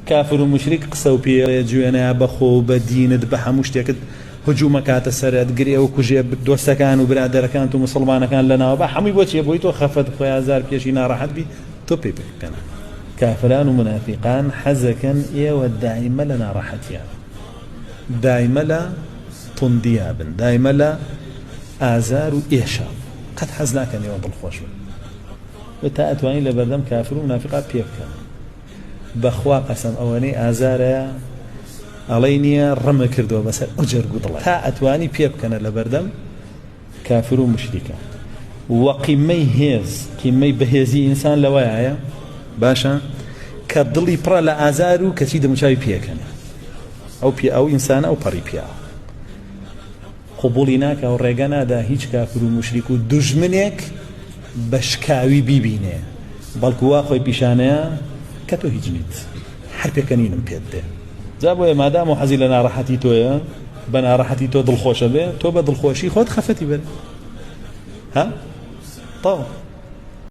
كافر ومشرك قسو بي جوانا بخو بدينت بحمو شتيكت هجومك كات سرد قريه وكجي بدوسه كان وبرادر كانت مسلمان كان لنا وبا حمي بوتي بويتو خفت خويا زار بيشينا راحت بي توبي كان كافران ومنافقان حزكا يا والدائما لنا راحت يا دائما لا طنديابن دائما لا آزار وإيشاب قد حزناك أن يوضل الخوش وتأتواني لبردم كافر ومنافقات بيبكا بخوا قسم أواني آزار عليني رمى كردو بس أجر قدلا تأتواني بيبكا لبردم كافر ومشركا وقيمي هيز قيمي بهيزي إنسان لوايا باشا كدلي برا لآزارو كتيد مشاوي بيبكا أو إنسان أو بري بيا قبولناك أو رجعنا ده هيج كافر ومشرك ودجمنك بشكاوي بيبينه بالكوا خوي بيشانه كتو هيجنيت حرب كنين بيده زابو ما دام حزلنا راحتي تويا بنا راحتي تو دل خوشه به تو بدل خوشي خود خفتي بل ها طو